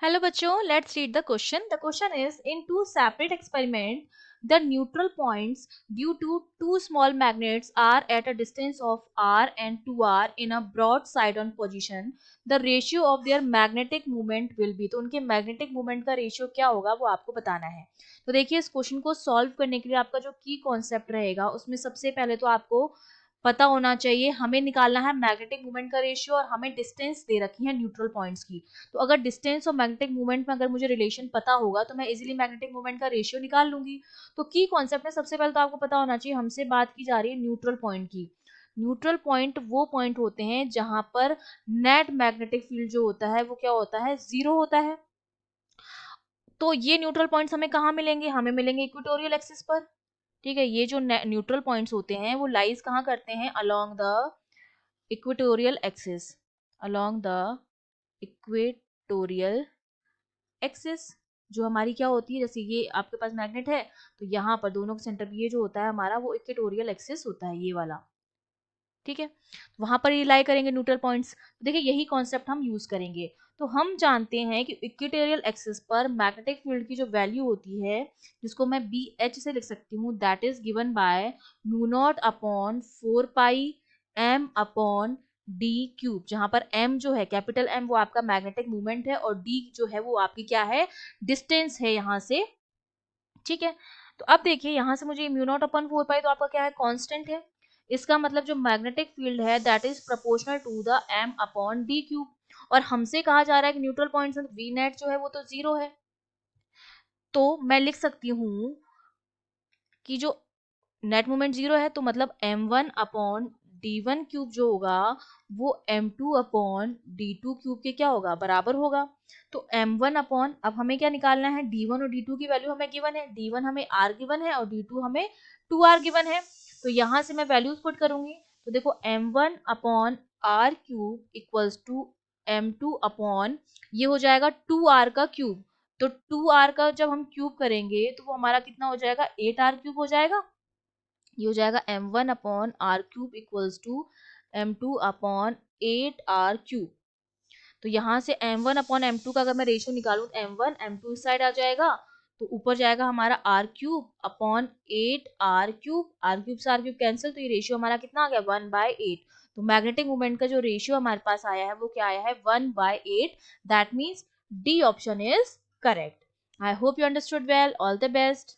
Hello बच्चों, let's read the question. The question is, in two separate experiments, the neutral points due to two small magnets are at a distance of r and 2r in a broadside on position. The ratio of their magnetic moment will be. तो उनके magnetic moment का ratio क्या होगा वो आपको बताना है. तो देखिए इस क्वेश्चन को सॉल्व करने के लिए आपका जो की कॉन्सेप्ट रहेगा उसमें सबसे पहले तो आपको पता होना चाहिए, हमें निकालना है मैग्नेटिक मोमेंट का रेशियो और हमें डिस्टेंस दे रखी है न्यूट्रल पॉइंट्स की. तो अगर डिस्टेंस और मैग्नेटिक मूवमेंट में अगर मुझे रिलेशन पता होगा तो मैं इजीली मैग्नेटिक मूवमेंट का रेशियो निकाल लूंगी. तो की कॉन्सेप्ट में सबसे पहले तो आपको पता होना चाहिए, हमसे बात की जा रही है न्यूट्रल पॉइंट की. न्यूट्रल पॉइंट वो पॉइंट होते हैं जहां पर नेट मैग्नेटिक फील्ड जो होता है वो क्या होता है, जीरो होता है. तो ये न्यूट्रल पॉइंट्स हमें कहाँ मिलेंगे, हमें मिलेंगे इक्वेटोरियल एक्सिस पर. ठीक है, ये जो न्यूट्रल पॉइंट्स होते हैं वो लाइज कहाँ करते हैं, along the equatorial axis. Along the equatorial axis जो हमारी क्या होती है, जैसे ये आपके पास मैग्नेट है तो यहाँ पर दोनों के सेंटर पे ये जो होता है हमारा वो इक्वेटोरियल एक्सिस होता है, ये वाला. ठीक है, वहां पर ये लाई करेंगे न्यूट्रल पॉइंट्स. देखिए यही कॉन्सेप्ट हम यूज करेंगे. तो हम जानते हैं कि इक्वेटोरियल एक्सिस पर मैग्नेटिक फील्ड की जो वैल्यू होती है जिसको मैं बी एच से लिख सकती हूँ, that is given by mu naught upon 4 pi M upon D cube. जहां पर m जो है कैपिटल M वो आपका मैग्नेटिक मूवमेंट है और d जो है वो आपकी क्या है, डिस्टेंस है यहाँ से. ठीक है, तो अब देखिए यहाँ से मुझे म्यू नॉट अपॉन 4 पाई तो आपका क्या है, कांस्टेंट है. इसका मतलब जो मैग्नेटिक फील्ड है that is proportional to the m upon D cube. और हमसे कहा जा रहा है कि न्यूट्रल पॉइंट वी नेट जो है वो तो जीरो है. तो मैं लिख सकती हूँ कि जो नेट मोमेंट जीरो है तो मतलब m1 अपॉन d1 क्यूब जो होगा वो m2 अपॉन d2 क्यूब के क्या होगा, बराबर होगा. तो m1 अपॉन, अब हमें क्या निकालना है, d1 और d2 की वैल्यू हमें गिवन है, d1 हमें r गिवन है और d2 हमें 2r गिवन है. तो यहाँ से मैं वैल्यूज पुट करूंगी. तो देखो m1 upon r cube equals to m2 upon ये हो जाएगा 2r का क्यूब. तो 2r का जब हम क्यूब करेंगे तो वो हमारा कितना हो जाएगा, 8r क्यूब हो जाएगा. ये हो जाएगा m1 upon R cube equals to m2 upon 8r cube. तो यहाँ से m1 अपॉन m2 का अगर मैं रेशियो निकालूं तो m1 m2 इस साइड आ जाएगा. तो ऊपर जाएगा हमारा r cube upon 8r cube, r cube से r क्यूब कैंसिल, तो ये रेशियो हमारा कितना आ गया, 1/8. तो मैग्नेटिक मोमेंट का जो रेशियो हमारे पास आया है वो क्या आया है, 1/8. That means D option is correct. I hope you understood well. All the best.